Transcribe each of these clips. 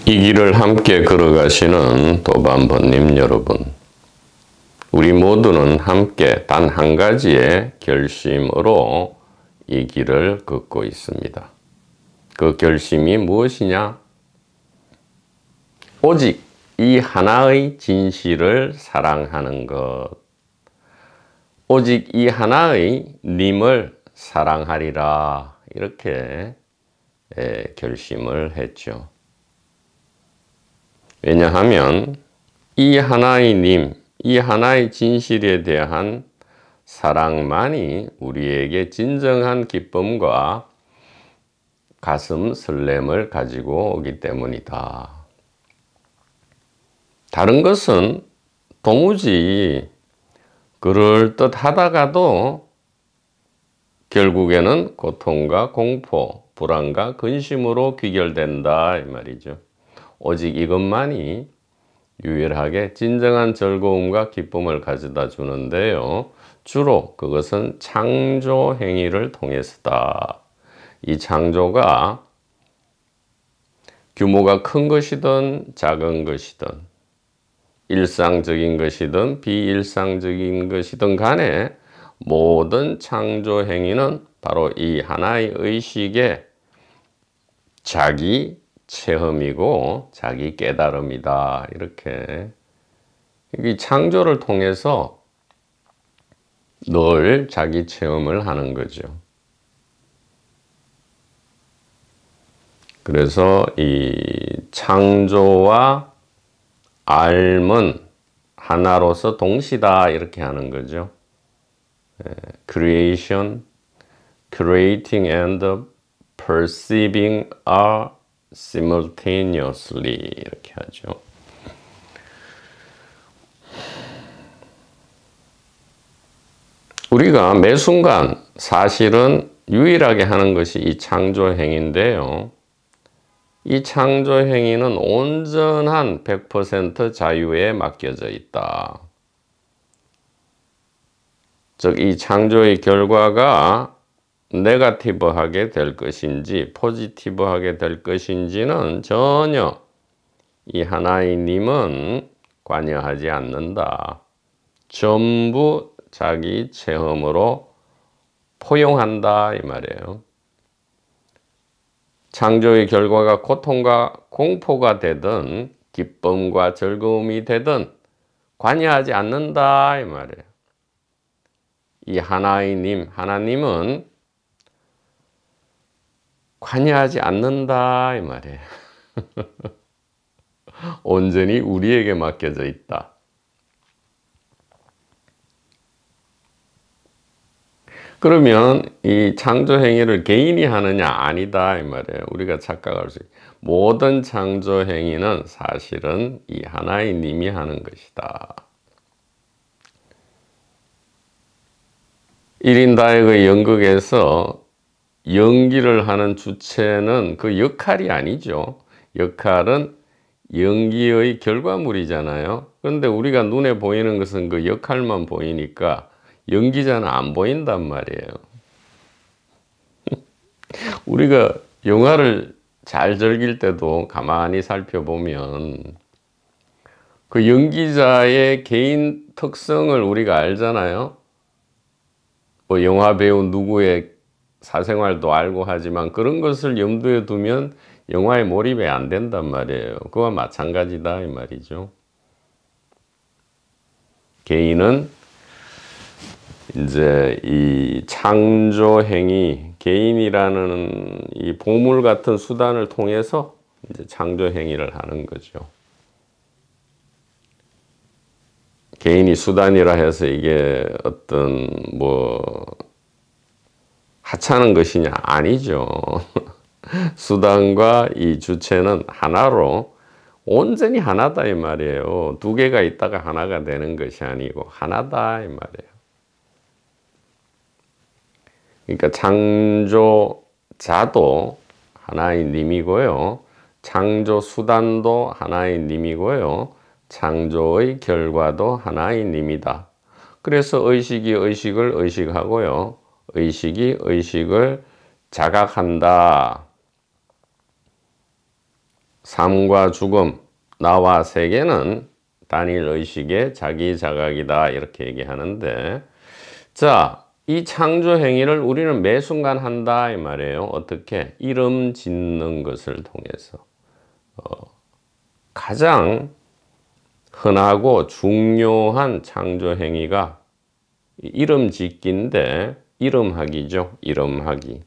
이 길을 함께 걸어가시는 도반번님 여러분, 우리 모두는 함께 단 한 가지의 결심으로 이 길을 걷고 있습니다. 그 결심이 무엇이냐? 오직 이 하나의 진실을 사랑하는 것, 오직 이 하나의 님을 사랑하리라, 이렇게 결심을 했죠. 왜냐하면 이 하나의 님, 이 하나의 진실에 대한 사랑만이 우리에게 진정한 기쁨과 가슴 설렘을 가지고 오기 때문이다. 다른 것은 도무지 그럴듯하다가도 결국에는 고통과 공포, 불안과 근심으로 귀결된다, 이 말이죠. 오직 이것만이 유일하게 진정한 즐거움과 기쁨을 가져다 주는데요. 주로 그것은 창조 행위를 통해서다. 이 창조가 규모가 큰 것이든 작은 것이든 일상적인 것이든 비일상적인 것이든 간에 모든 창조 행위는 바로 이 하나의 의식의 자기 체험이고 자기 깨달음이다. 이렇게 이 창조를 통해서 늘 자기 체험을 하는 거죠. 그래서 이 창조와 알은 하나로서 동시다, 이렇게 하는 거죠. Creation, creating and perceiving are simultaneously, 이렇게 하죠. 우리가 매 순간 사실은 유일하게 하는 것이 이 창조 행위인데요. 이 창조 행위는 온전한 100% 자유에 맡겨져 있다. 즉, 이 창조의 결과가 네거티브하게 될 것인지 포지티브하게 될 것인지는 전혀 이 하나의 님은 관여하지 않는다. 전부 자기 체험으로 포용한다, 이 말이에요. 창조의 결과가 고통과 공포가 되든 기쁨과 즐거움이 되든 관여하지 않는다, 이 말이에요. 이 하나의 님, 하나님은 관여하지 않는다, 이 말이에요. 온전히 우리에게 맡겨져 있다. 그러면 이 창조 행위를 개인이 하느냐? 아니다, 이 말이에요. 우리가 착각할 수 있어요. 모든 창조 행위는 사실은 이 하나의 님이 하는 것이다. 1인 다역의 연극에서 연기를 하는 주체는 그 역할이 아니죠. 역할은 연기의 결과물이잖아요. 그런데 우리가 눈에 보이는 것은 그 역할만 보이니까 연기자는 안 보인단 말이에요. 우리가 영화를 잘 즐길 때도 가만히 살펴보면 그 연기자의 개인 특성을 우리가 알잖아요. 뭐 영화 배우 누구의 사생활도 알고 하지만 그런 것을 염두에 두면 영화에 몰입이 안 된단 말이에요. 그와 마찬가지다, 이 말이죠. 개인은 이제 이 창조 행위, 개인이라는 이 보물 같은 수단을 통해서 이제 창조 행위를 하는 거죠. 개인이 수단이라 해서 이게 어떤 뭐 하찮은 것이냐? 아니죠. 수단과 이 주체는 하나로 온전히 하나다, 이 말이에요. 두 개가 있다가 하나가 되는 것이 아니고 하나다, 이 말이에요. 그러니까 창조자도 하나의 님이고요. 창조 수단도 하나의 님이고요. 창조의 결과도 하나의 님이다. 그래서 의식이 의식을 의식하고요. 의식이 의식을 자각한다. 삶과 죽음, 나와 세계는 단일 의식의 자기 자각이다 이렇게 얘기하는데, 자, 이 창조 행위를 우리는 매 순간 한다 이 말이에요. 어떻게? 이름 짓는 것을 통해서. 가장 흔하고 중요한 창조 행위가 이름 짓기인데, 이름하기죠. 이름하기.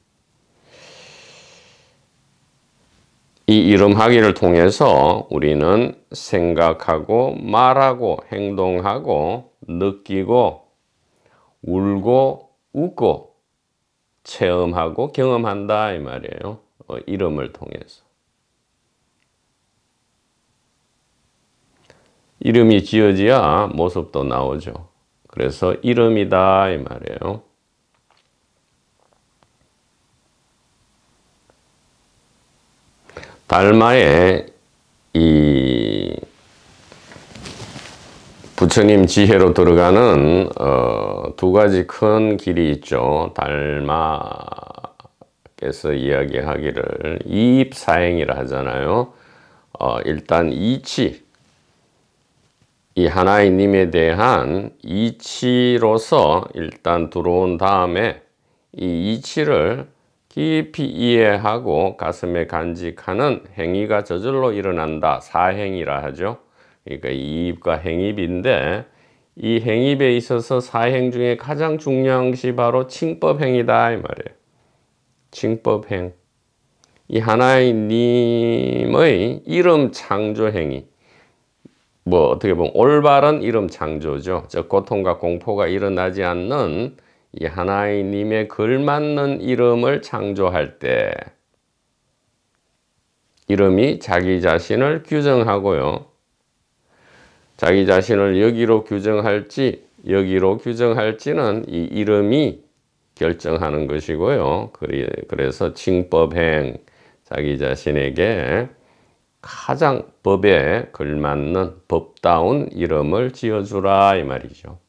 이 이름하기를 통해서 우리는 생각하고 말하고 행동하고 느끼고 울고 웃고 체험하고 경험한다 이 말이에요. 이름을 통해서. 이름이 지어져야 모습도 나오죠. 그래서 이름이다 이 말이에요. 달마에 이 부처님 지혜로 들어가는 두 가지 큰 길이 있죠. 달마께서 이야기하기를 이입사행이라 하잖아요. 일단 이치, 이 하나님에 대한 이치로서 일단 들어온 다음에 이 이치를 깊이 이해하고 가슴에 간직하는 행위가 저절로 일어난다. 사행이라 하죠. 그러니까 이입과 행입인데, 이 행입에 있어서 사행 중에 가장 중요한 것이 바로 칭법행이다 이 말이에요. 칭법행. 이 하나님의 이름 창조 행위. 뭐 어떻게 보면 올바른 이름 창조죠. 저 고통과 공포가 일어나지 않는 이 하나님의 걸맞는 이름을 창조할 때 이름이 자기 자신을 규정하고요. 자기 자신을 여기로 규정할지 여기로 규정할지는 이 이름이 결정하는 것이고요. 그래서 칭법행, 자기 자신에게 가장 법에 걸맞는 법다운 이름을 지어주라 이 말이죠.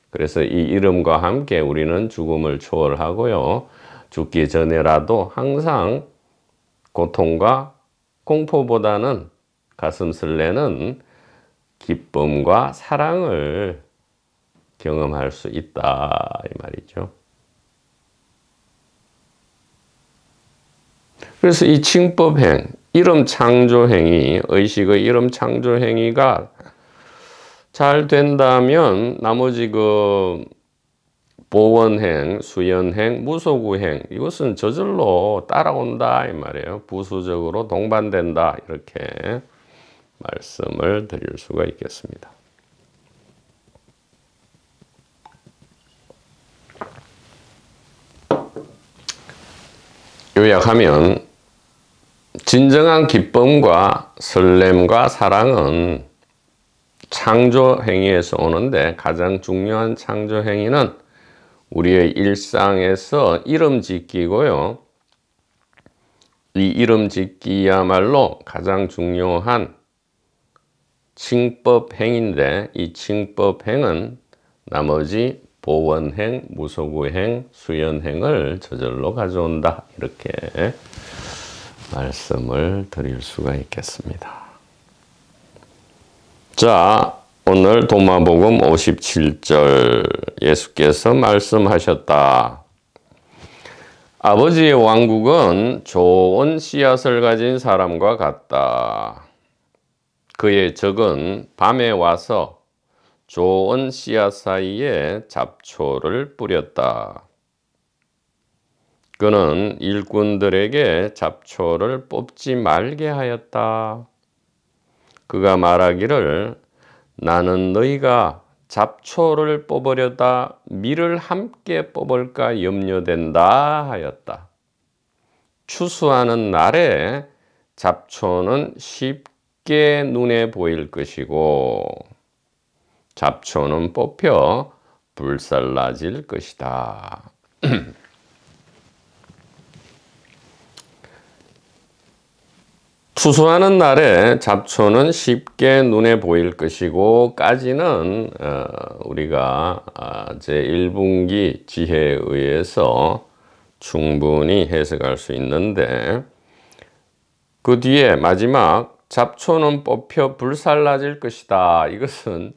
그래서 이 이름과 함께 우리는 죽음을 초월하고요. 죽기 전에라도 항상 고통과 공포보다는 가슴 설레는 기쁨과 사랑을 경험할 수 있다 이 말이죠. 그래서 이 칭법행, 이름 창조행위, 의식의 이름 창조행위가 잘 된다면 나머지 보원행, 수연행, 무소구행 이것은 저절로 따라온다 이 말이에요. 부수적으로 동반된다 이렇게 말씀을 드릴 수가 있겠습니다. 요약하면 진정한 기쁨과 설렘과 사랑은 창조 행위에서 오는데, 가장 중요한 창조 행위는 우리의 일상에서 이름 짓기고요. 이 이름 짓기야말로 가장 중요한 칭법 행인데, 이 칭법 행은 나머지 보원행, 무소구행, 수연행을 저절로 가져온다 이렇게 말씀을 드릴 수가 있겠습니다. 자, 오늘 도마복음 57절 예수께서 말씀하셨다. 아버지의 왕국은 좋은 씨앗을 가진 사람과 같다. 그의 적은 밤에 와서 좋은 씨앗 사이에 잡초를 뿌렸다. 그는 일꾼들에게 잡초를 뽑지 말게 하였다. 그가 말하기를 나는 너희가 잡초를 뽑으려다 밀을 함께 뽑을까 염려된다 하였다. 추수하는 날에 잡초는 쉽게 눈에 보일 것이고 잡초는 뽑혀 불살라질 것이다. 추수하는 날에 잡초는 쉽게 눈에 보일 것이고 까지는 우리가 제1분기 지혜에 의해서 충분히 해석할 수 있는데, 그 뒤에 마지막 잡초는 뽑혀 불살라질 것이다. 이것은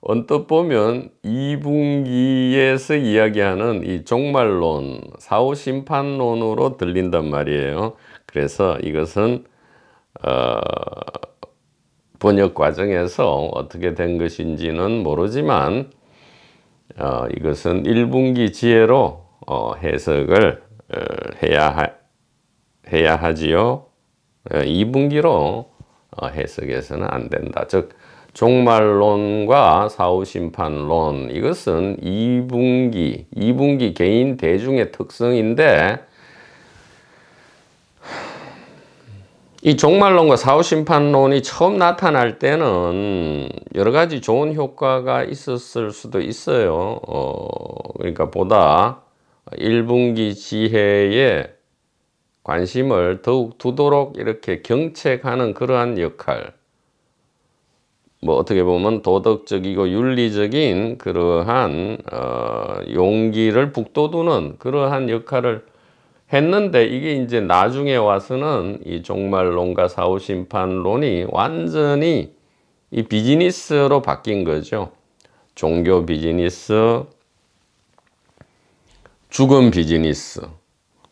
언뜻 보면 2분기에서 이야기하는 이 종말론, 사후심판론으로 들린단 말이에요. 그래서 이것은 번역 과정에서 어떻게 된 것인지는 모르지만 이것은 1분기 지혜로 해석을 해야 하지요. 2분기로 해석해서는 안 된다. 즉 종말론과 사후심판론, 이것은 2분기 개인 대중의 특성인데, 이 종말론과 사후심판론이 처음 나타날 때는 여러 가지 좋은 효과가 있었을 수도 있어요. 그러니까 보다 1분기 지혜에 관심을 더욱 두도록 이렇게 경책하는 그러한 역할, 뭐 어떻게 보면 도덕적이고 윤리적인 그러한 용기를 북돋우는 그러한 역할을 했는데, 이게 이제 나중에 와서는 이 종말론과 사후심판론이 완전히 이 비즈니스로 바뀐 거죠. 종교 비즈니스, 죽음 비즈니스,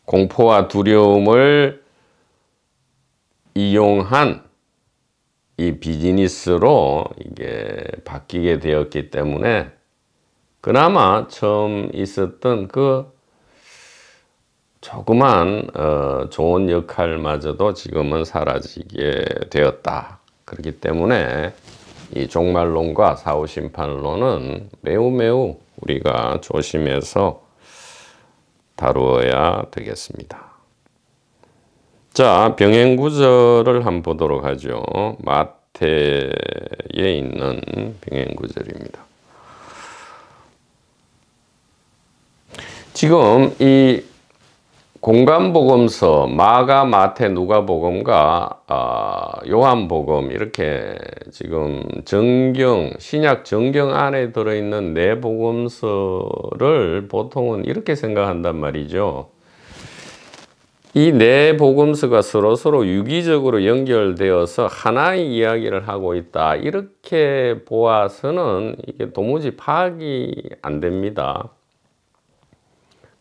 공포와 두려움을 이용한 이 비즈니스로 이게 바뀌게 되었기 때문에, 그나마 처음 있었던 그 조그만 좋은 역할마저도 지금은 사라지게 되었다. 그렇기 때문에 이 종말론과 사후심판론은 매우 우리가 조심해서 다루어야 되겠습니다. 자, 병행구절을 한번 보도록 하죠. 마태에 있는 병행구절입니다. 지금 이 공간복음서 마가, 마태, 누가복음과 요한복음, 이렇게 지금 정경, 신약 정경 안에 들어있는 네 복음서를 보통은 이렇게 생각한단 말이죠. 이 네 복음서가 서로 유기적으로 연결되어서 하나의 이야기를 하고 있다. 이렇게 보아서는 이게 도무지 파악이 안 됩니다.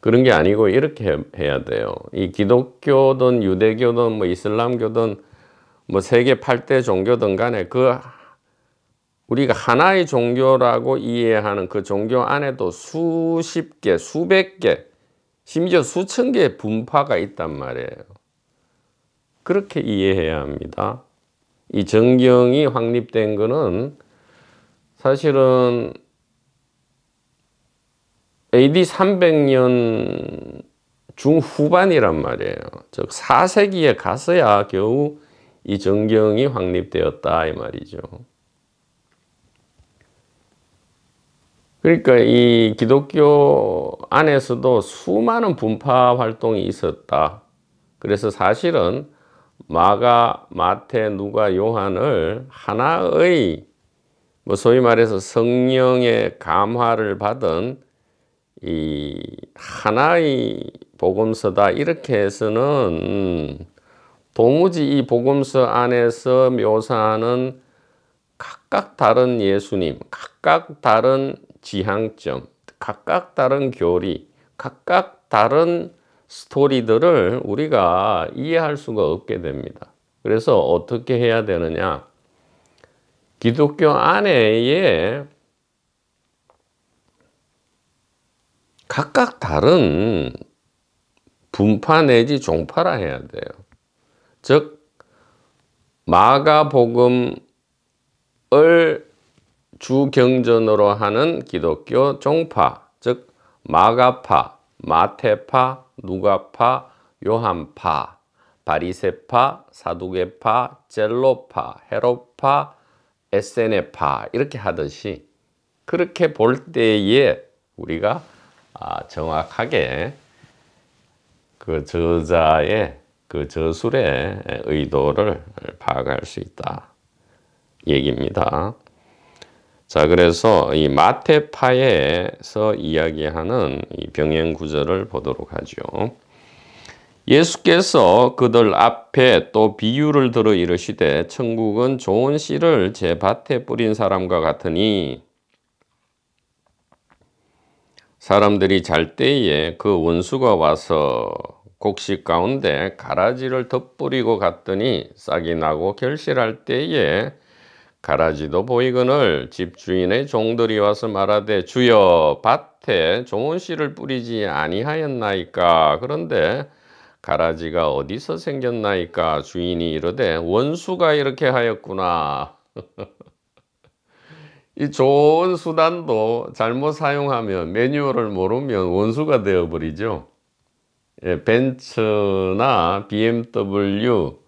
그런 게 아니고 이렇게 해야 돼요. 이 기독교든 유대교든 뭐 이슬람교든 뭐 세계 8대 종교든 간에 그 우리가 하나의 종교라고 이해하는 그 종교 안에도 수십 개, 수백 개, 심지어 수천 개의 분파가 있단 말이에요. 그렇게 이해해야 합니다. 이 정경이 확립된 거는 사실은 AD 300년 중후반이란 말이에요. 즉 4세기에 가서야 겨우 이 정경이 확립되었다 이 말이죠. 그러니까 이 기독교 안에서도 수많은 분파 활동이 있었다. 그래서 사실은 마가, 마태, 누가, 요한을 하나의 뭐 소위 말해서 성령의 감화를 받은 이 하나의 복음서다 이렇게 해서는 도무지 이 복음서 안에서 묘사하는 각각 다른 예수님, 각각 다른 지향점, 각각 다른 교리, 각각 다른 스토리들을 우리가 이해할 수가 없게 됩니다. 그래서 어떻게 해야 되느냐? 기독교 안에 각각 다른 분파 내지 종파라 해야 돼요. 즉 마가복음을 주경전으로 하는 기독교 종파, 즉 마가파, 마태파, 누가파, 요한파, 바리새파, 사두개파, 젤로파, 헤롯파, 에세네파 이렇게 하듯이 그렇게 볼 때에 우리가 정확하게 그 저자의 그 저술의 의도를 파악할 수 있다 얘기입니다. 자, 그래서 이 마태파에서 이야기하는 이 병행 구절을 보도록 하죠. 예수께서 그들 앞에 또 비유를 들어 이르시되 천국은 좋은 씨를 제 밭에 뿌린 사람과 같으니 사람들이 잘 때에 그 원수가 와서 곡식 가운데 가라지를 덧뿌리고 갔더니 싹이 나고 결실할 때에 가라지도 보이거늘 집주인의 종들이 와서 말하되 주여 밭에 좋은 씨를 뿌리지 아니하였나이까. 그런데 가라지가 어디서 생겼나이까. 주인이 이르되 원수가 이렇게 하였구나. 이 좋은 수단도 잘못 사용하면, 매뉴얼을 모르면 원수가 되어버리죠. 예, 벤츠나 BMW,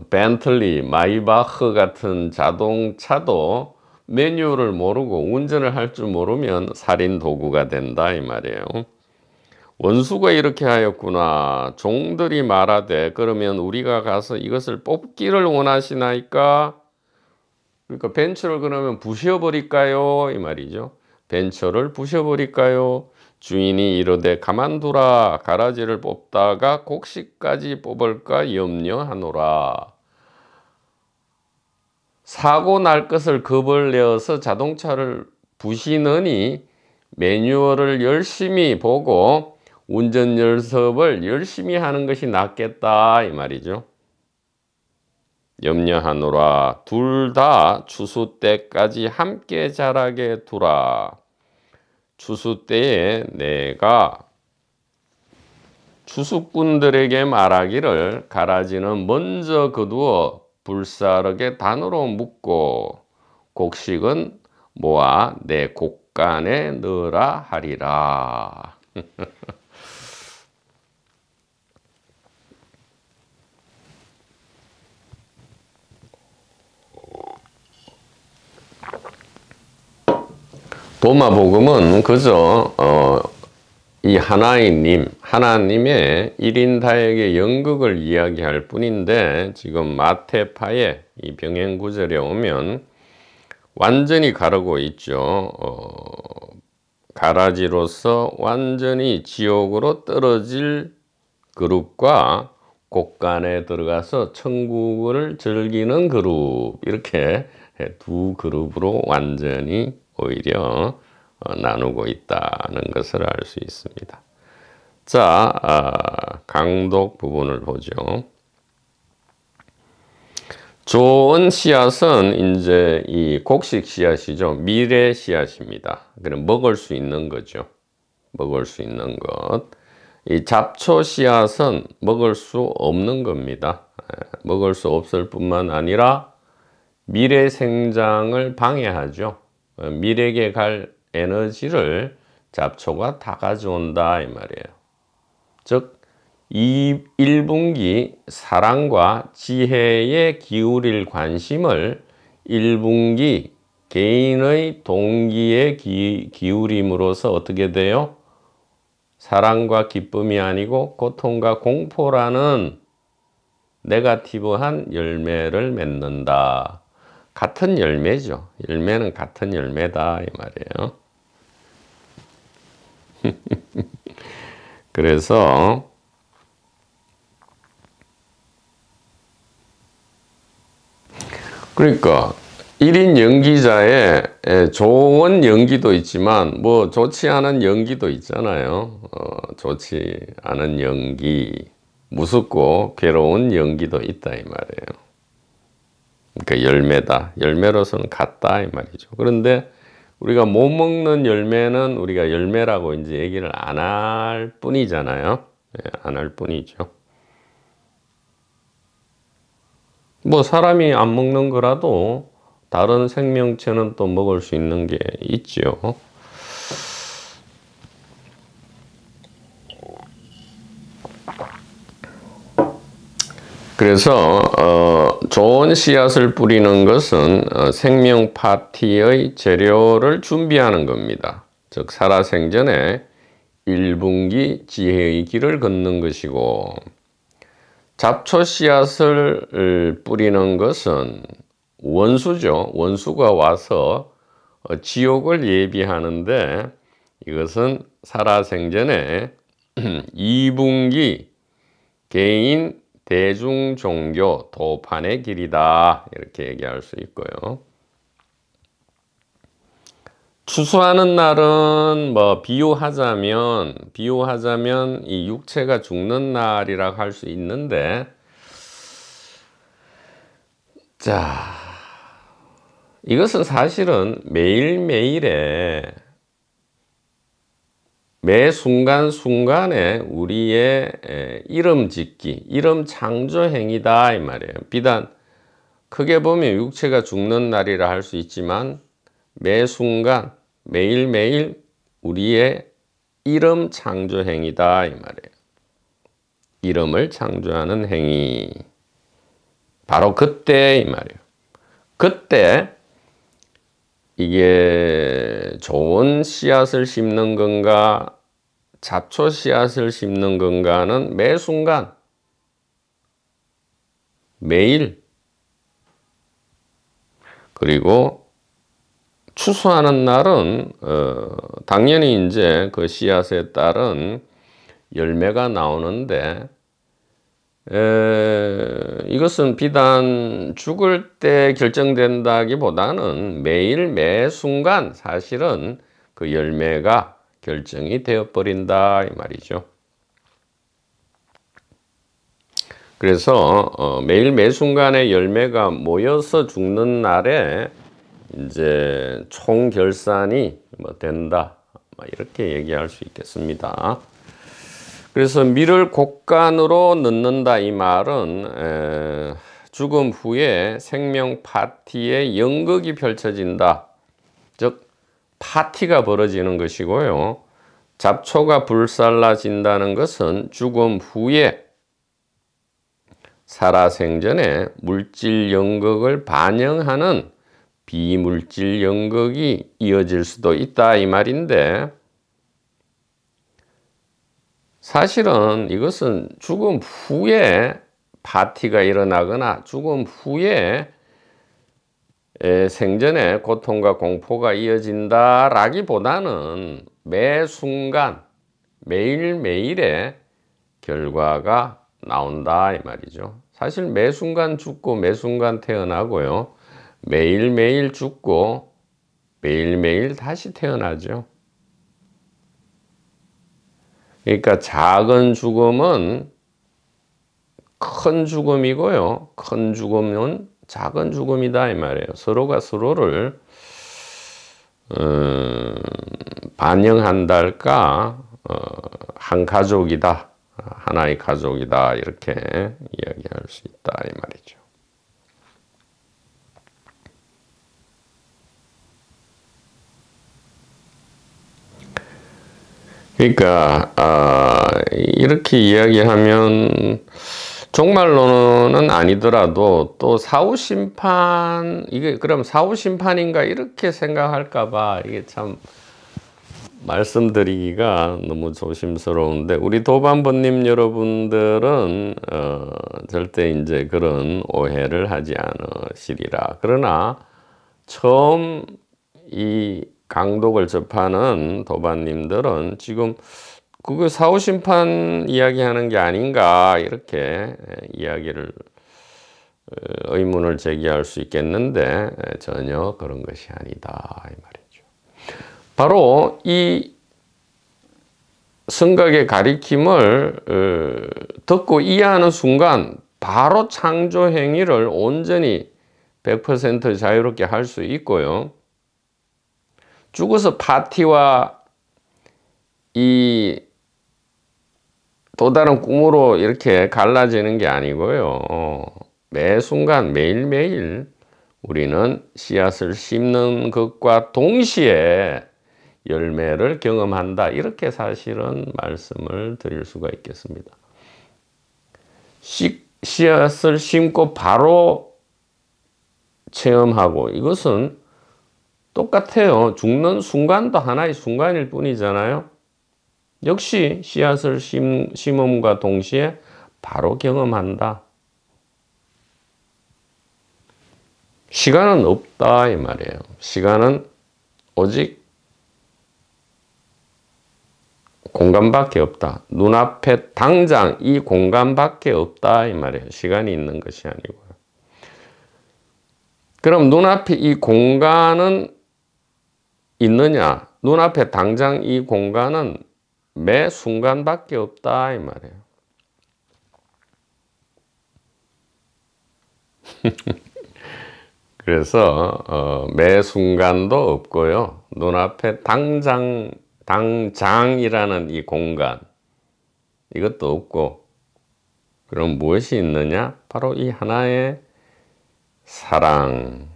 벤틀리, 마이바흐 같은 자동차도 매뉴얼을 모르고 운전을 할 줄 모르면 살인 도구가 된다 이 말이에요. 원수가 이렇게 하였구나. 종들이 말하되 그러면 우리가 가서 이것을 뽑기를 원하시나이까? 그러니까 벤처를 그러면 부셔버릴까요? 이 말이죠. 벤처를 부셔버릴까요? 주인이 이르되 가만두라. 가라지를 뽑다가 곡식까지 뽑을까 염려하노라. 사고 날 것을 겁을 내어서 자동차를 부시느니 매뉴얼을 열심히 보고 운전 연습을 열심히 하는 것이 낫겠다 이 말이죠. 염려하노라. 둘 다 추수 때까지 함께 자라게 두라. 추수 때에 내가 추수꾼들에게 말하기를 가라지는 먼저 거두어 불사르게 단으로 묶고 곡식은 모아 내 곡간에 넣으라 하리라. 도마복음은 그저 이 하나님의 1인 다액의 연극을 이야기할 뿐인데, 지금 마태파의 이 병행구절에 오면 완전히 가르고 있죠. 가라지로서 완전히 지옥으로 떨어질 그룹과 곡간에 들어가서 천국을 즐기는 그룹, 이렇게 두 그룹으로 완전히 오히려 나누고 있다는 것을 알 수 있습니다. 자, 강독 부분을 보죠. 좋은 씨앗은 이제 이 곡식 씨앗이죠. 미래 씨앗입니다. 그럼 먹을 수 있는 거죠. 먹을 수 있는 것. 이 잡초 씨앗은 먹을 수 없는 겁니다. 먹을 수 없을 뿐만 아니라 미래 생장을 방해하죠. 미래에 갈 에너지를 잡초가 다 가져온다 이 말이에요. 즉 1분기 사랑과 지혜에 기울일 관심을 1분기 개인의 동기에 기울임으로써 어떻게 돼요? 사랑과 기쁨이 아니고 고통과 공포라는 네거티브한 열매를 맺는다. 같은 열매죠. 열매는 같은 열매다 이 말이에요. 그래서 그러니까 1인 연기자의 좋은 연기도 있지만 뭐 좋지 않은 연기도 있잖아요. 좋지 않은 연기, 무섭고 괴로운 연기도 있다 이 말이에요. 그러니까 열매다. 열매로서는 같다 이 말이죠. 그런데 우리가 못 먹는 열매는 우리가 열매라고 이제 얘기를 안 할 뿐이잖아요. 안 할 뿐이죠. 뭐 사람이 안 먹는 거라도 다른 생명체는 또 먹을 수 있는 게 있죠. 그래서 좋은 씨앗을 뿌리는 것은 생명 파티의 재료를 준비하는 겁니다. 즉 살아생전에 1분기 지혜의 길을 걷는 것이고, 잡초 씨앗을 뿌리는 것은 원수죠. 원수가 와서 지옥을 예비하는데, 이것은 살아생전에 2분기 개인 대중 종교 도판의 길이다. 이렇게 얘기할 수 있고요. 추수하는 날은 뭐 비유하자면 이 육체가 죽는 날이라 할 수 있는데, 자, 이것은 사실은 매일매일의 매 순간순간에 우리의 이름 짓기, 이름 창조 행위다 이 말이에요. 비단 크게 보면 육체가 죽는 날이라 할 수 있지만 매 순간 매일매일 우리의 이름 창조 행위다 이 말이에요. 이름을 창조하는 행위. 바로 그때 이 말이에요. 그때 이게 좋은 씨앗을 심는 건가, 잡초 씨앗을 심는 건가는 매 순간, 매일, 그리고 추수하는 날은 당연히 이제 그 씨앗에 따른 열매가 나오는데, 이것은 비단 죽을 때 결정된다기보다는 매일 매 순간 사실은 그 열매가 결정이 되어 버린다 이 말이죠. 그래서 매일 매 순간의 열매가 모여서 죽는 날에 이제 총 결산이 뭐 된다, 이렇게 얘기할 수 있겠습니다. 그래서 미를 곡간으로 넣는다 이 말은 죽음 후에 생명 파티의 연극이 펼쳐진다. 즉 파티가 벌어지는 것이고요. 잡초가 불살라진다는 것은 죽음 후에 살아생전에 물질 연극을 반영하는 비물질 연극이 이어질 수도 있다 이 말인데, 사실은 이것은 죽음 후에 파티가 일어나거나 죽음 후에 생전에 고통과 공포가 이어진다라기보다는 매 순간 매일매일의 결과가 나온다 이 말이죠. 사실 매 순간 죽고 매 순간 태어나고요. 매일매일 죽고 매일매일 다시 태어나죠. 그러니까 작은 죽음은 큰 죽음이고요. 큰 죽음은 작은 죽음이다 이 말이에요. 서로가 서로를 반영한다 할까, 한 가족이다, 하나의 가족이다, 이렇게 이야기할 수 있다 이 말이죠. 그러니까 이렇게 이야기하면 종말론은 아니더라도 또 사후심판, 이게 그럼 사후심판인가 이렇게 생각할까 봐 이게 참 말씀드리기가 너무 조심스러운데, 우리 도반부님 여러분들은 절대 이제 그런 오해를 하지 않으시리라. 그러나 처음 이 강독을 접하는 도반님들은 지금 그거 사후심판 이야기하는 게 아닌가 이렇게 이야기를 의문을 제기할 수 있겠는데, 전혀 그런 것이 아니다 이 말이죠. 바로 이 성각의 가리킴을 듣고 이해하는 순간 바로 창조 행위를 온전히 100% 자유롭게 할 수 있고요. 죽어서 파티와 이 또 다른 꿈으로 이렇게 갈라지는 게 아니고요. 매 순간 매일매일 우리는 씨앗을 심는 것과 동시에 열매를 경험한다. 이렇게 사실은 말씀을 드릴 수가 있겠습니다. 씨앗을 심고 바로 체험하고, 이것은 똑같아요. 죽는 순간도 하나의 순간일 뿐이잖아요. 역시 씨앗을 심음과 동시에 바로 경험한다. 시간은 없다 이 말이에요. 시간은 오직 공간밖에 없다. 눈앞에 당장 이 공간밖에 없다 이 말이에요. 시간이 있는 것이 아니고요. 그럼 눈앞에 이 공간은 있느냐? 눈앞에 당장 이 공간은 매 순간밖에 없다 이 말이에요. 그래서 매 순간도 없고요. 눈앞에 당장이라는 이 공간 이것도 없고, 그럼 무엇이 있느냐? 바로 이 하나의 사랑,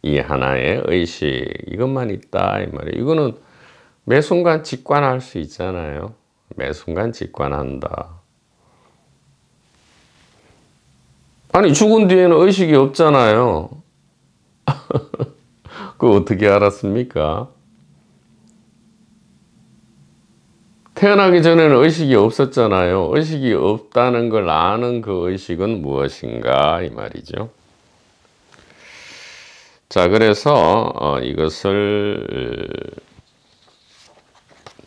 이 하나의 의식, 이것만 있다 이 말이에요. 이거는 매 순간 직관할 수 있잖아요. 매 순간 직관한다. 아니 죽은 뒤에는 의식이 없잖아요. 그거 어떻게 알았습니까? 태어나기 전에는 의식이 없었잖아요. 의식이 없다는 걸 아는 그 의식은 무엇인가 이 말이죠. 자, 그래서 이것을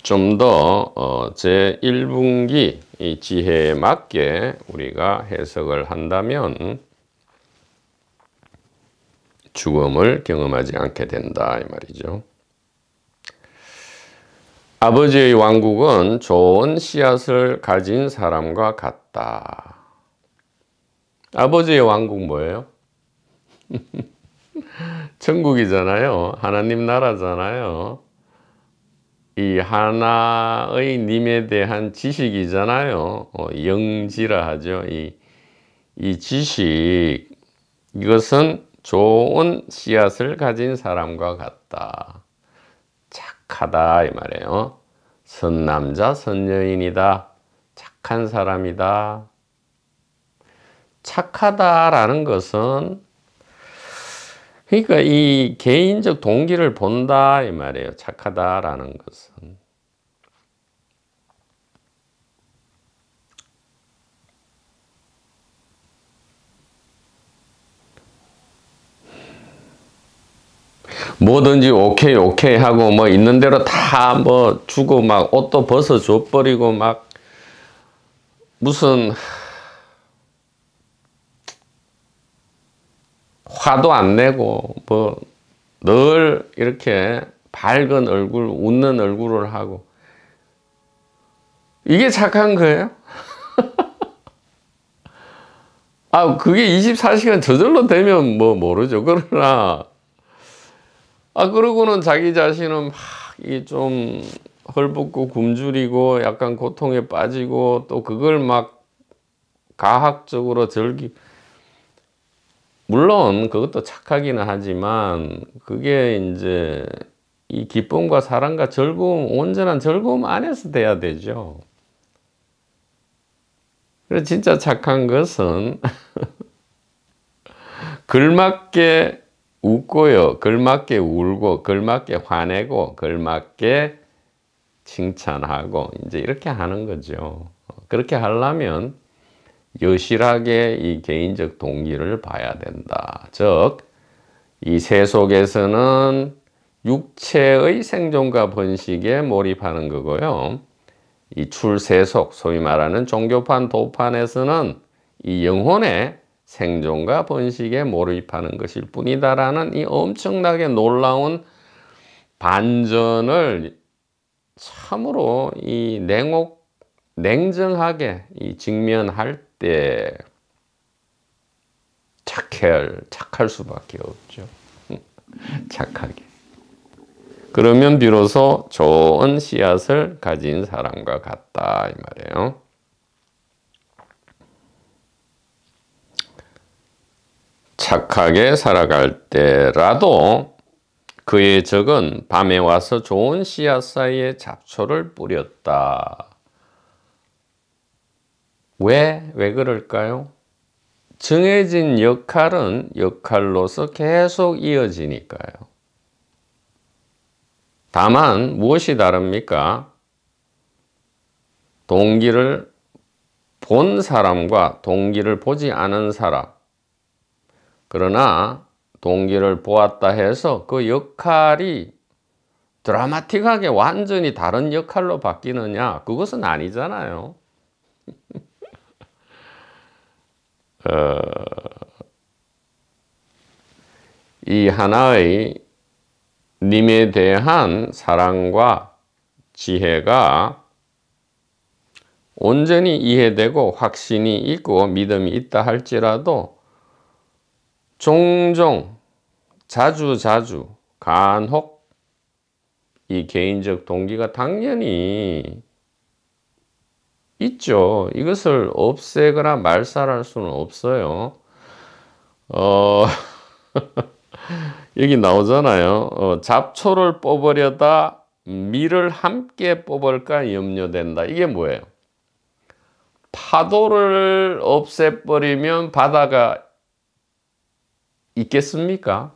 좀 더 제1분기 이 지혜에 맞게 우리가 해석을 한다면 죽음을 경험하지 않게 된다 이 말이죠. 아버지의 왕국은 좋은 씨앗을 가진 사람과 같다. 아버지의 왕국 뭐예요? 천국이잖아요. 하나님 나라잖아요. 이 하나의 님에 대한 지식이잖아요. 영지라 하죠. 이 지식, 이것은 좋은 씨앗을 가진 사람과 같다. 착하다 이 말이에요. 선남자 선여인이다. 착한 사람이다. 착하다라는 것은 그러니까 이 개인적 동기를 본다 이 말이에요. 착하다라는 것은. 뭐든지 오케이 오케이 하고 뭐 있는 대로 다 뭐 주고 막 옷도 벗어 줘 버리고 막 무슨 화도 안 내고 뭐 늘 이렇게 밝은 얼굴, 웃는 얼굴을 하고, 이게 착한 거예요? 아, 그게 24시간 저절로 되면 뭐 모르죠. 그러나 그러고는 자기 자신은 막 이 좀 헐벗고 굶주리고 약간 고통에 빠지고 또 그걸 막 가학적으로 물론 그것도 착하기는 하지만 그게 이제 이 기쁨과 사랑과 즐거움, 온전한 즐거움 안에서 돼야 되죠. 그래서 진짜 착한 것은 걸맞게 웃고요, 걸맞게 울고, 걸맞게 화내고, 걸맞게 칭찬하고 이제 이렇게 하는 거죠. 그렇게 하려면 여실하게 이 개인적 동기를 봐야 된다. 즉, 이 세속에서는 육체의 생존과 번식에 몰입하는 거고요. 이 출세속, 소위 말하는 종교판, 도판에서는 이 영혼의 생존과 번식에 몰입하는 것일 뿐이다라는 이 엄청나게 놀라운 반전을 참으로 이 냉정하게 이 직면할 때 착할 수밖에 없죠. 착하게. 그러면 비로소 좋은 씨앗을 가진 사람과 같다 이 말이에요. 착하게 살아갈 때라도 그의 적은 밤에 와서 좋은 씨앗 사이에 잡초를 뿌렸다. 왜 그럴까요? 정해진 역할은 역할로서 계속 이어지니까요. 다만 무엇이 다릅니까? 동기를 본 사람과 동기를 보지 않은 사람. 그러나 동기를 보았다 해서 그 역할이 드라마틱하게 완전히 다른 역할로 바뀌느냐? 그것은 아니잖아요. 이 하나의 님에 대한 사랑과 지혜가 온전히 이해되고 확신이 있고 믿음이 있다 할지라도 종종 자주 간혹 이 개인적 동기가 당연히 있죠. 이것을 없애거나 말살할 수는 없어요. 여기 나오잖아요. 잡초를 뽑으려다 밀을 함께 뽑을까 염려된다. 이게 뭐예요? 파도를 없애버리면 바다가 있겠습니까?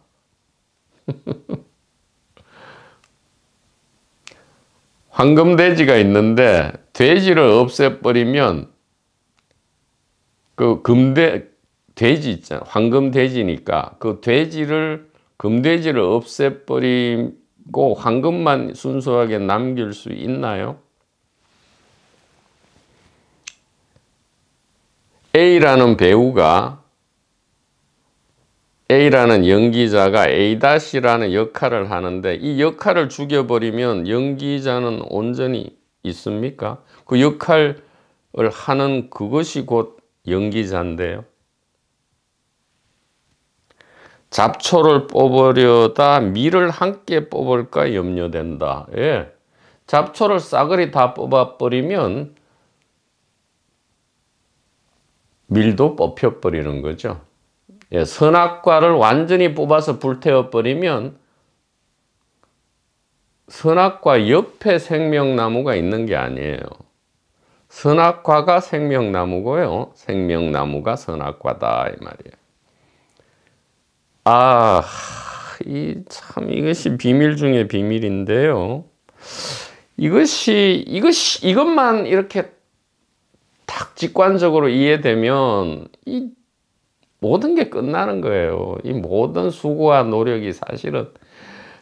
황금돼지가 있는데 돼지를 없애버리면 그 돼지 있잖아요. 황금돼지니까 그 금돼지를 없애버리고 황금만 순수하게 남길 수 있나요? A라는 배우가 A라는 연기자가 A-라는 역할을 하는데 이 역할을 죽여버리면 연기자는 온전히 있습니까? 그 역할을 하는 그것이 곧 연기자인데요. 잡초를 뽑으려다 밀을 함께 뽑을까 염려된다. 예. 잡초를 싸그리 다 뽑아버리면 밀도 뽑혀버리는 거죠. 예, 선악과를 완전히 뽑아서 불태워버리면 선악과 옆에 생명나무가 있는 게 아니에요. 선악과가 생명나무고요. 생명나무가 선악과다 이 말이에요. 이것이 비밀 중에 비밀인데요. 이것만 이렇게 딱 직관적으로 이해되면 이 모든 게 끝나는 거예요. 이 모든 수고와 노력이 사실은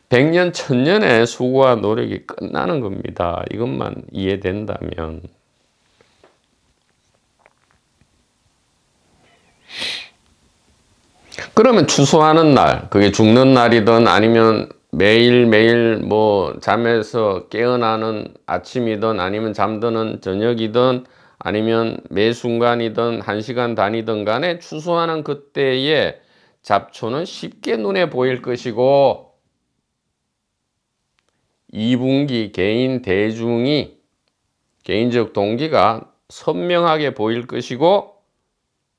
100년, 1000년의 수고와 노력이 끝나는 겁니다. 이것만 이해된다면. 그러면 추수하는 날, 그게 죽는 날이든 아니면 매일매일 뭐 잠에서 깨어나는 아침이든 아니면 잠드는 저녁이든 아니면 매 순간이든 1시간 단위든 간에 추수하는 그때의 잡초는 쉽게 눈에 보일 것이고 2분기 개인 대중이 개인적 동기가 선명하게 보일 것이고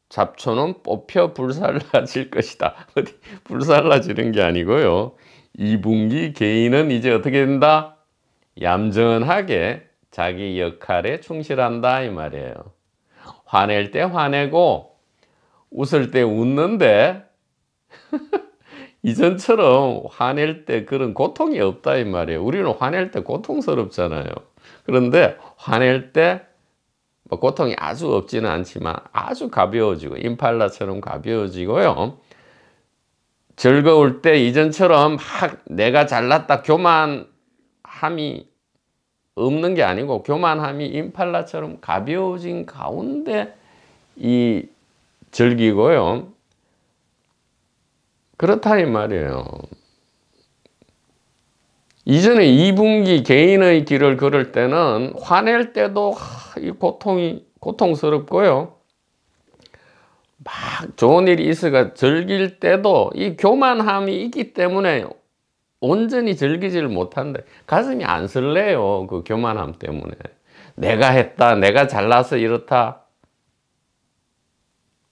잡초는 뽑혀 불살라질 것이다. 어디 불살라지는 게 아니고요. 2분기 개인은 이제 어떻게 된다? 얌전하게 자기 역할에 충실한다 이 말이에요. 화낼 때 화내고 웃을 때 웃는데 이전처럼 화낼 때 그런 고통이 없다 이 말이에요. 우리는 화낼 때 고통스럽잖아요. 그런데 화낼 때 고통이 아주 없지는 않지만 아주 가벼워지고 임팔라처럼 가벼워지고요. 즐거울 때 이전처럼 막 내가 잘났다 교만함이 없는 게 아니고 교만함이 임팔라처럼 가벼워진 가운데 이 즐기고요. 그렇다 이 말이에요. 이전에 2분기 개인의 길을 걸을 때는 화낼 때도 이 고통스럽고요. 막 좋은 일이 있어가 즐길 때도 이 교만함이 있기 때문에 온전히 즐기지를 못한대. 가슴이 안 설레요. 그 교만함 때문에. 내가 했다. 내가 잘나서 이렇다.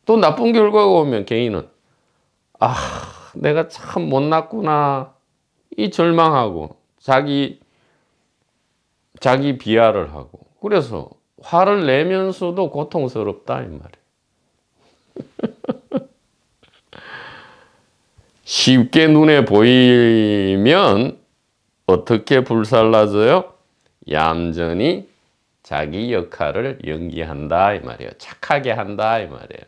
또 나쁜 결과가 오면 개인은 내가 참 못났구나. 이 절망하고 자기 비하를 하고 그래서 화를 내면서도 고통스럽다 이 말이에요. 쉽게 눈에 보이면 어떻게 불살라져요? 얌전히 자기 역할을 연기한다 이 말이에요. 착하게 한다 이 말이에요.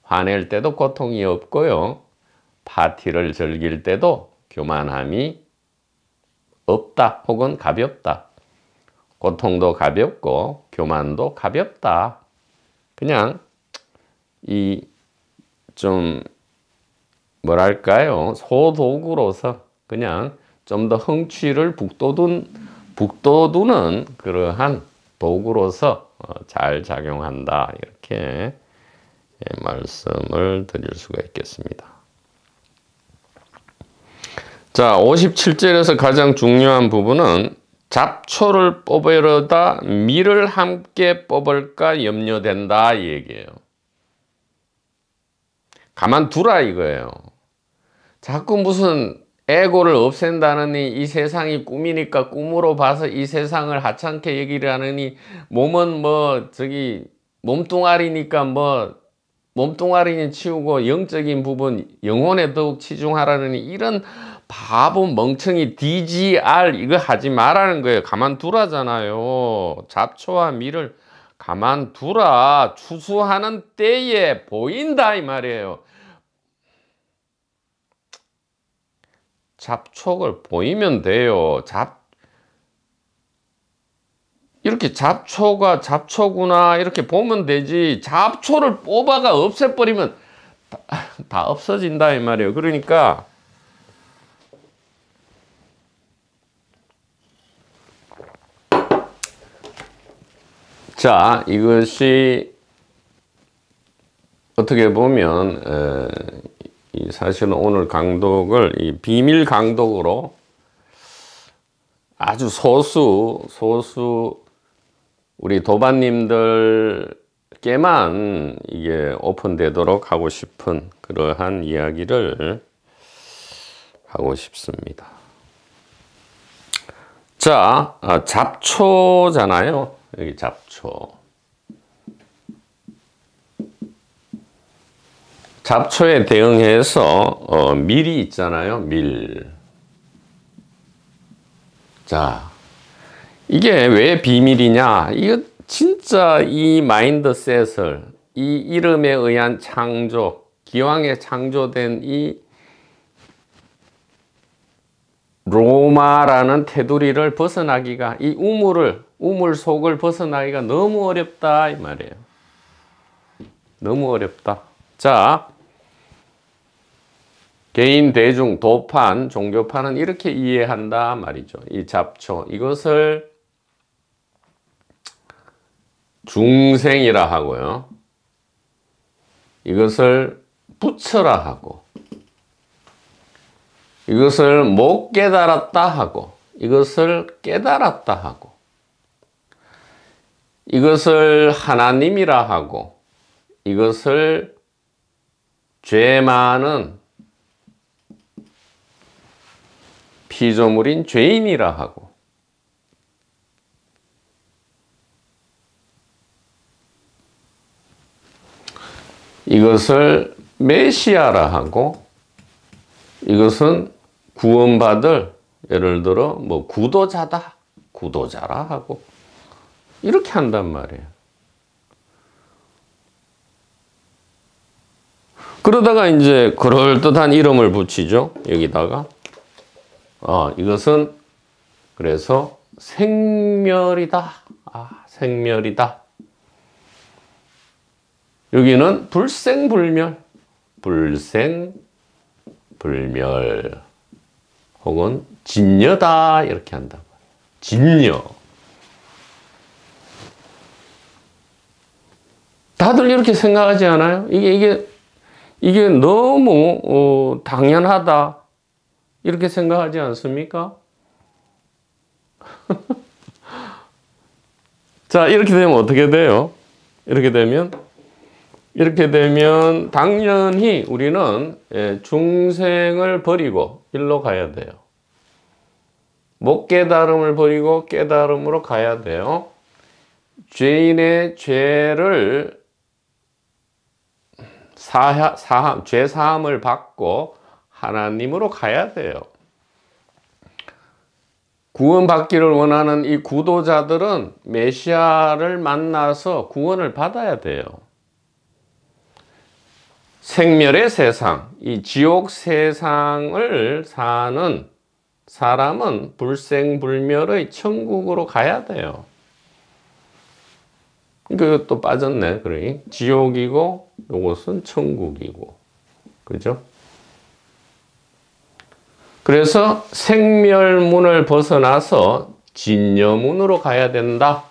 화낼 때도 고통이 없고요. 파티를 즐길 때도 교만함이 없다 혹은 가볍다. 고통도 가볍고 교만도 가볍다. 그냥 이 좀 뭐랄까요, 소도구로서 그냥 좀 더 흥취를 북돋우는 그러한 도구로서 잘 작용한다, 이렇게 말씀을 드릴 수가 있겠습니다. 자, 57절에서 가장 중요한 부분은 잡초를 뽑으려다 밀을 함께 뽑을까 염려된다, 이 얘기예요. 가만두라 이거예요. 자꾸 무슨 에고를 없앤다느니, 이 세상이 꿈이니까 꿈으로 봐서 이 세상을 하찮게 얘기를 하느니, 몸은 뭐 저기 몸뚱아리니까 뭐 몸뚱아리는 치우고 영적인 부분, 영혼에 더욱 치중하라느니, 이런 바보 멍청이 DGR 이거 하지 말라는 거예요. 가만두라잖아요. 잡초와 밀을 가만두라. 추수하는 때에 보인다 이 말이에요. 잡초를 보이면 돼요. 이렇게 잡초가 잡초구나 이렇게 보면 되지, 잡초를 뽑아가 없애버리면 다 없어진다 이 말이에요. 그러니까 자, 이것이 어떻게 보면 사실은 오늘 강독을 이 비밀 강독으로 아주 소수 우리 도반님들께만 이게 오픈되도록 하고 싶은 그러한 이야기를 하고 싶습니다. 자, 잡초잖아요. 여기 잡초. 잡초에 대응해서 밀이 있잖아요. 밀. 자, 이게 왜 비밀이냐? 이거 진짜 이 마인드셋을, 이 이름에 의한 창조, 기왕에 창조된 이 로마라는 테두리를 벗어나기가, 이 우물 속을 벗어나기가 너무 어렵다 이 말이에요. 너무 어렵다. 자, 개인, 대중, 도판, 종교판은 이렇게 이해한다 말이죠. 이 잡초, 이것을 중생이라 하고요. 이것을 부처라 하고, 이것을 못 깨달았다 하고, 이것을 깨달았다 하고, 이것을 하나님이라 하고, 이것을 죄 많은 피조물인 죄인이라 하고, 이것을 메시아라 하고, 이것은 구원받을, 예를 들어 뭐 구도자라 하고, 이렇게 한단 말이에요. 그러다가 이제 그럴듯한 이름을 붙이죠. 여기다가 이것은 그래서 생멸이다. 생멸이다. 여기는 불생불멸 혹은 진여다 이렇게 한다고. 진여. 다들 이렇게 생각하지 않아요? 이게 너무 당연하다 이렇게 생각하지 않습니까? 자, 이렇게 되면 어떻게 돼요? 이렇게 되면 당연히 우리는 중생을 버리고 일로 가야 돼요. 못 깨달음을 버리고 깨달음으로 가야 돼요. 죄인의 죄를 죄 사함을 받고 하나님으로 가야 돼요. 구원받기를 원하는 이 구도자들은 메시아를 만나서 구원을 받아야 돼요. 생멸의 세상, 이 지옥 세상을 사는 사람은 불생불멸의 천국으로 가야 돼요. 그것도 빠졌네. 그러니 지옥이고 이것은 천국이고. 그죠? 그래서 생멸문을 벗어나서 진여문으로 가야 된다.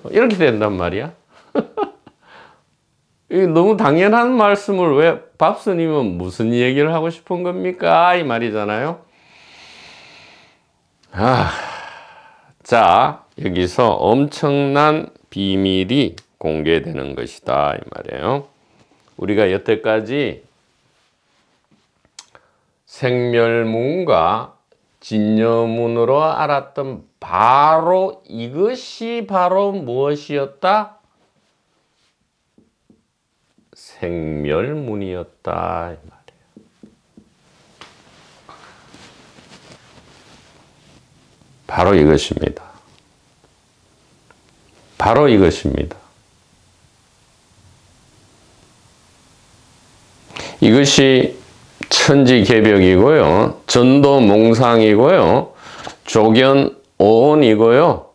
이렇게 된단 말이야. 너무 당연한 말씀을 왜 밥스님은 무슨 얘기를 하고 싶은 겁니까? 이 말이잖아요. 자, 여기서 엄청난 비밀이 공개되는 것이다. 이 말이에요. 우리가 여태까지 생멸문과 진여문으로 알았던 바로 이것이 바로 무엇이었다? 생멸문이었다. 이 말이에요. 바로 이것입니다. 바로 이것입니다. 이것이 천지개벽이고요. 전도몽상이고요. 조견오온이고요.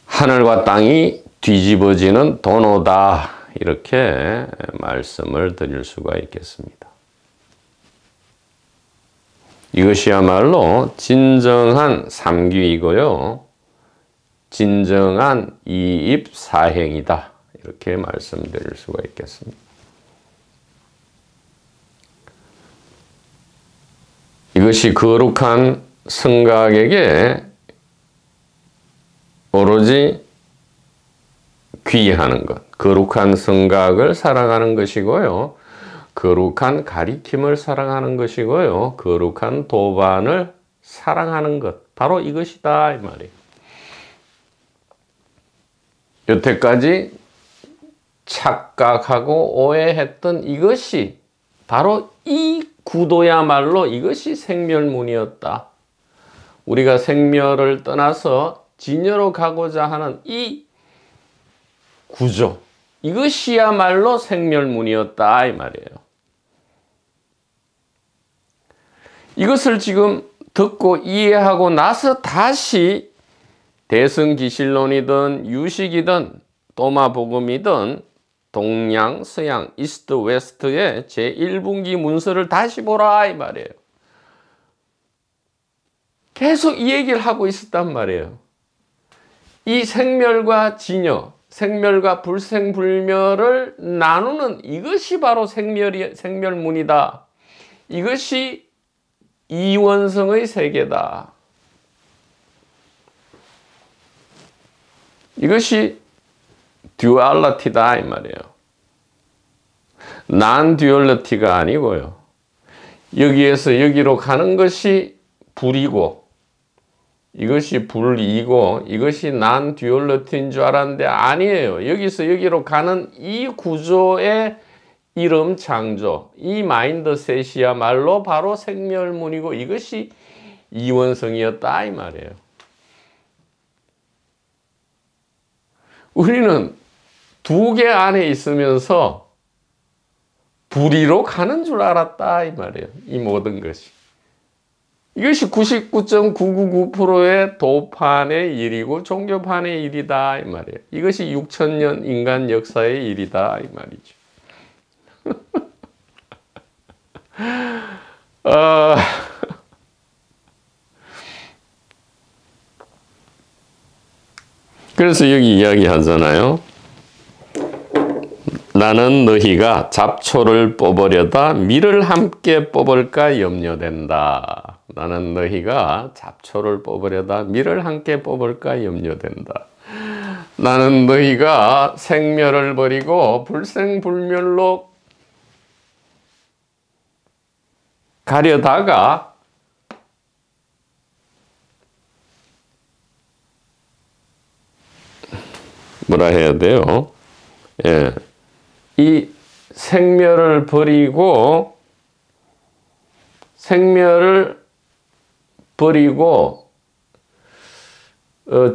하늘과 땅이 뒤집어지는 도노다. 이렇게 말씀을 드릴 수가 있겠습니다. 이것이야말로 진정한 삼귀이고요. 진정한 이입사행이다. 이렇게 말씀드릴 수가 있겠습니다. 이것이 거룩한 성각에게 오로지 귀하는 것, 거룩한 성각을 사랑하는 것이고요. 거룩한 가리킴을 사랑하는 것이고요. 거룩한 도반을 사랑하는 것, 바로 이것이다 이 말이에요. 여태까지 착각하고 오해했던 이것이 바로 이 구도야말로 이것이 생멸문이었다. 우리가 생멸을 떠나서 진여로 가고자 하는 이 구조, 이것이야말로 생멸문이었다 이 말이에요. 이것을 지금 듣고 이해하고 나서 다시 대승기실론이든 유식이든 도마복음이든 동양, 서양, 이스트, 웨스트의 제1분기 문서를 다시 보라 이 말이에요. 계속 이 얘기를 하고 있었단 말이에요. 이 생멸과 진여, 생멸과 불생불멸을 나누는 이것이 바로 생멸문이다. 이것이 이원성의 세계다. 이것이 듀얼리티다 이 말이에요. 난듀얼리티가 아니고요. 여기에서 여기로 가는 것이 불이고 이것이 불이고 이것이 난듀얼리티인 줄 알았는데 아니에요. 여기서 여기로 가는 이 구조의 이름 창조, 이 마인드셋이야말로 바로 생멸문이고 이것이 이원성이었다 이 말이에요. 우리는 두 개 안에 있으면서 불의로 가는 줄 알았다 이 말이에요. 이 모든 것이. 이것이 99.999%의 도판의 일이고 종교판의 일이다 이 말이에요. 이것이 6,000년 인간 역사의 일이다 이 말이죠. 그래서 여기 이야기하잖아요. 나는 너희가 잡초를 뽑으려다 밀을 함께 뽑을까 염려된다. 나는 너희가 잡초를 뽑으려다 밀을 함께 뽑을까 염려된다. 나는 너희가 생멸을 버리고 불생불멸로 가려다가 뭐라 해야 돼요? 예. 이 생멸을 버리고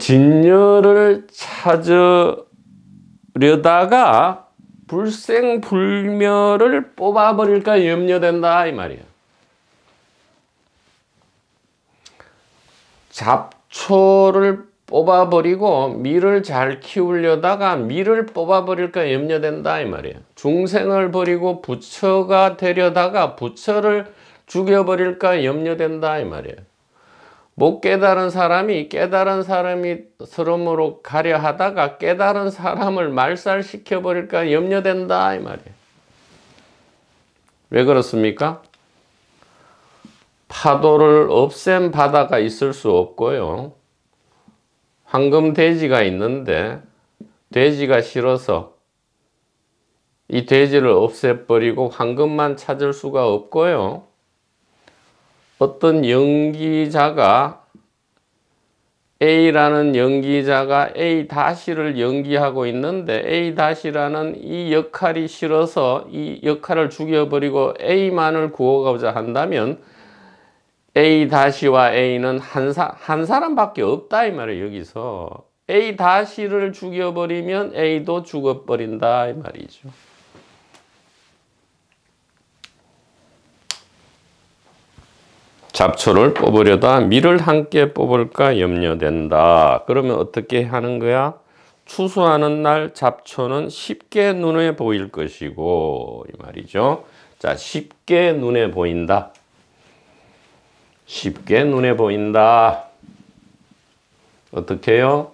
진여를 찾으려다가 불생불멸을 뽑아버릴까 염려된다 이 말이야. 잡초를 뽑아버리고 밀을 잘 키우려다가 밀을 뽑아버릴까 염려된다 이 말이야. 중생을 버리고 부처가 되려다가 부처를 죽여버릴까 염려된다 이 말이야. 못 깨달은 사람이 깨달은 사람이 서름으로 가려 하다가 깨달은 사람을 말살시켜버릴까 염려된다 이 말이야. 왜 그렇습니까? 파도를 없앤 바다가 있을 수 없고요. 황금 돼지가 있는데 돼지가 싫어서 이 돼지를 없애버리고 황금만 찾을 수가 없고요. 어떤 연기자가 A라는 연기자가 A-를 연기하고 있는데 A-라는 이 역할이 싫어서 이 역할을 죽여버리고 A만을 구하고자 한다면 A-와 A는 한 사람밖에 없다 이 말이에요. 여기서 A-를 죽여버리면 A도 죽어버린다 이 말이죠. 잡초를 뽑으려다 밀을 함께 뽑을까 염려된다. 그러면 어떻게 하는 거야? 추수하는 날 잡초는 쉽게 눈에 보일 것이고 이 말이죠. 자, 쉽게 눈에 보인다. 쉽게 눈에 보인다. 어떻게 해요?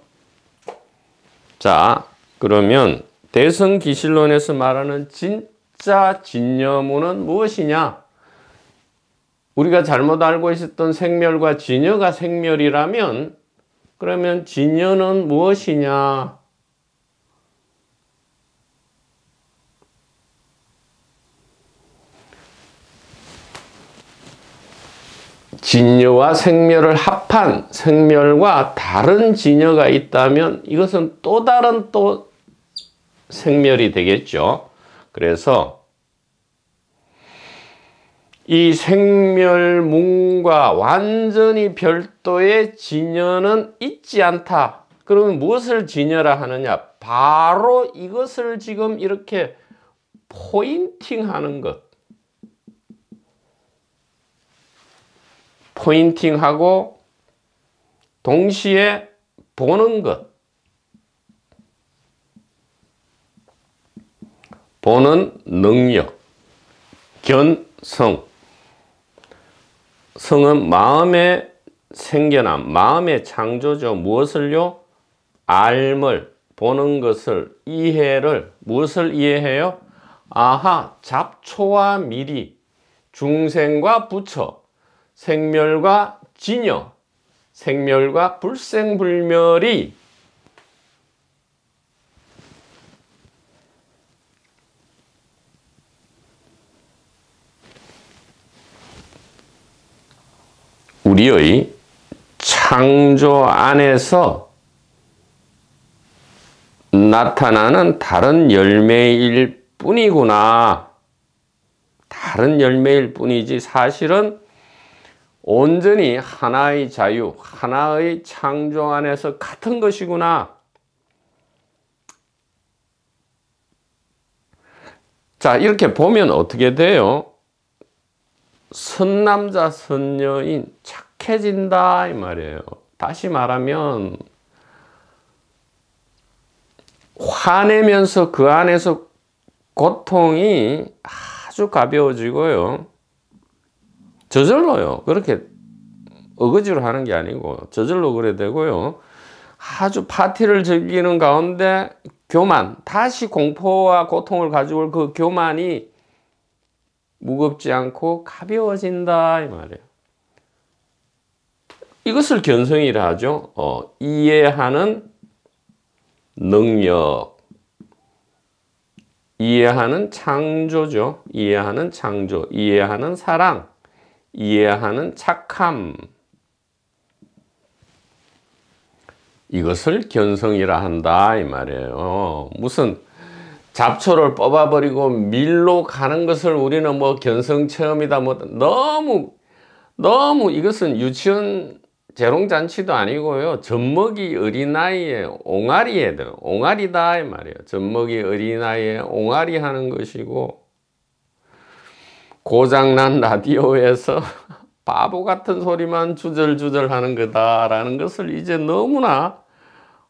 자, 그러면 대성기실론에서 말하는 진짜 진여무는 무엇이냐? 우리가 잘못 알고 있었던 생멸과 진여가 생멸이라면 그러면 진여는 무엇이냐? 진여와 생멸을 합한 생멸과 다른 진여가 있다면 이것은 또 다른 또 생멸이 되겠죠. 그래서 이 생멸문과 완전히 별도의 진여는 있지 않다. 그러면 무엇을 진여라 하느냐? 바로 이것을 지금 이렇게 포인팅하는 것. 포인팅하고 동시에 보는 것. 보는 능력. 견성. 성은 마음의 생겨남, 마음의 창조죠. 무엇을요? 알물, 보는 것을, 이해를, 무엇을 이해해요? 아하, 잡초와 미리, 중생과 부처, 생멸과 진여, 생멸과 불생불멸이 우리의 창조 안에서 나타나는 다른 열매일 뿐이구나. 다른 열매일 뿐이지 사실은 온전히 하나의 자유, 하나의 창조 안에서 같은 것이구나. 자, 이렇게 보면 어떻게 돼요? 선남자, 선여인 착해진다 이 말이에요. 다시 말하면 화내면서 그 안에서 고통이 아주 가벼워지고요. 저절로요. 그렇게 어거지로 하는 게 아니고 저절로 그래 되고요. 아주 파티를 즐기는 가운데 교만, 다시 공포와 고통을 가지고 올 그 교만이 무겁지 않고 가벼워진다 이 말이에요. 이것을 견성이라 하죠. 이해하는 능력, 이해하는 창조죠. 이해하는 창조, 이해하는 사랑, 이해하는 착함. 이것을 견성이라 한다 이 말이에요. 무슨 잡초를 뽑아버리고 밀로 가는 것을 우리는 뭐 견성 체험이다 뭐 너무 이것은 유치원 재롱잔치도 아니고요. 젖먹이 어린아이의 옹알이 애들, 옹알이다 이 말이에요. 젖먹이 어린아이의 옹알이 하는 것이고, 고장난 라디오에서 바보 같은 소리만 주절주절 하는 거다라는 것을 이제 너무나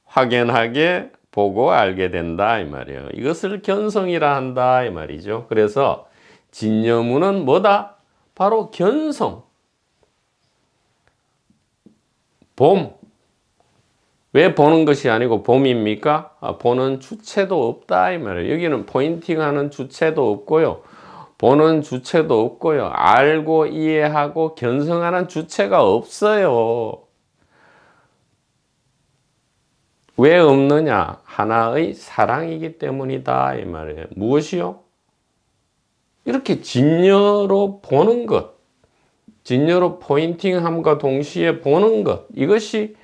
확연하게 보고 알게 된다 이 말이에요. 이것을 견성이라 한다 이 말이죠. 그래서 진여문은 뭐다? 바로 견성. 봄. 왜 보는 것이 아니고 봄입니까? 보는 주체도 없다 이 말이에요. 여기는 포인팅하는 주체도 없고요. 보는 주체도 없고요. 알고 이해하고 견성하는 주체가 없어요. 왜 없느냐? 하나의 사랑이기 때문이다 이 말이에요. 무엇이요? 이렇게 진여로 보는 것, 진여로 포인팅함과 동시에 보는 것, 이것이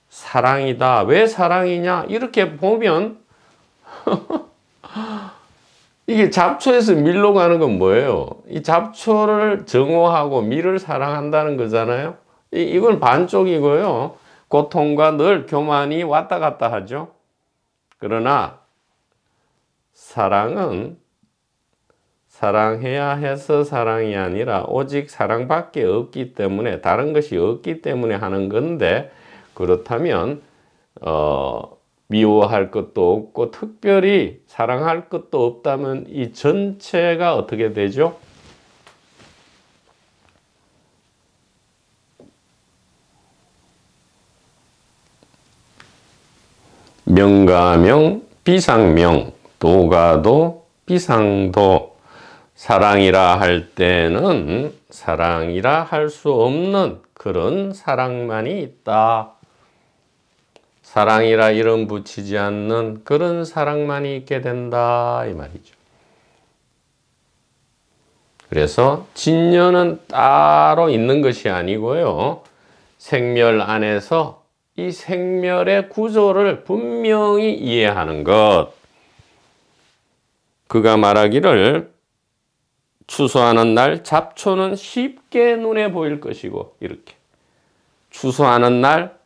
사랑이다. 왜 사랑이냐? 이렇게 보면 이게 잡초에서 밀로 가는 건 뭐예요? 이 잡초를 정오하고 밀을 사랑한다는 거잖아요. 이건 반쪽이고요. 고통과 늘 교만이 왔다 갔다 하죠. 그러나 사랑은 사랑해야 해서 사랑이 아니라 오직 사랑밖에 없기 때문에, 다른 것이 없기 때문에 하는 건데, 그렇다면 미워할 것도 없고 특별히 사랑할 것도 없다면 이 전체가 어떻게 되죠? 명가명, 비상명, 도가도, 비상도. 사랑이라 할 때는 사랑이라 할 수 없는 그런 사랑만이 있다. 사랑이라 이름 붙이지 않는 그런 사랑만이 있게 된다 이 말이죠. 그래서 진여는 따로 있는 것이 아니고요. 생멸 안에서 이 생멸의 구조를 분명히 이해하는 것. 그가 말하기를 추수하는 날 잡초는 쉽게 눈에 보일 것이고, 이렇게 추수하는 날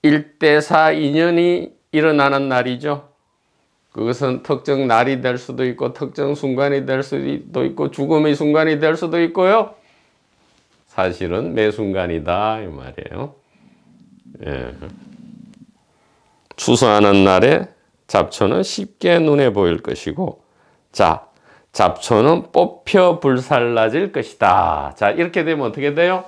1대4 인연이 일어나는 날이죠. 그것은 특정 날이 될 수도 있고 특정 순간이 될 수도 있고 죽음의 순간이 될 수도 있고요. 사실은 매 순간이다 이 말이에요. 예. 추수하는 날에 잡초는 쉽게 눈에 보일 것이고, 자, 잡초는 뽑혀 불살라질 것이다. 자, 이렇게 되면 어떻게 돼요?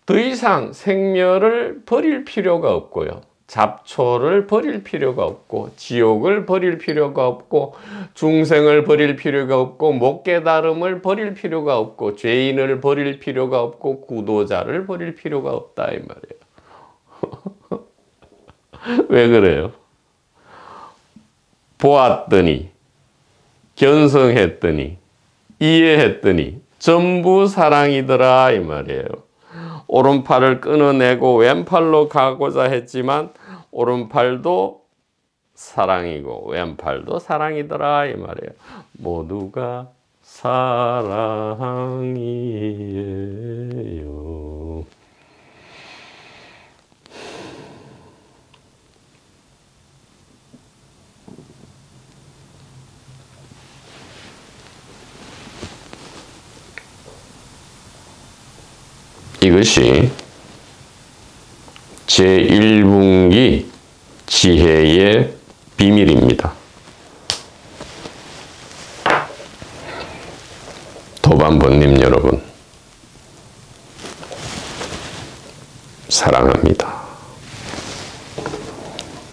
더 이상 생멸을 버릴 필요가 없고요. 잡초를 버릴 필요가 없고, 지옥을 버릴 필요가 없고, 중생을 버릴 필요가 없고, 못깨달음을 버릴 필요가 없고, 죄인을 버릴 필요가 없고, 구도자를 버릴 필요가 없다 이 말이에요. 왜 그래요? 보았더니, 견성했더니, 이해했더니 전부 사랑이더라 이 말이에요. 오른팔을 끊어내고 왼팔로 가고자 했지만 오른팔도 사랑이고 왼팔도 사랑이더라 이 말이에요. 모두가 사랑이에요. 이것이 제1분기 지혜의 비밀입니다. 도반번님 여러분, 사랑합니다.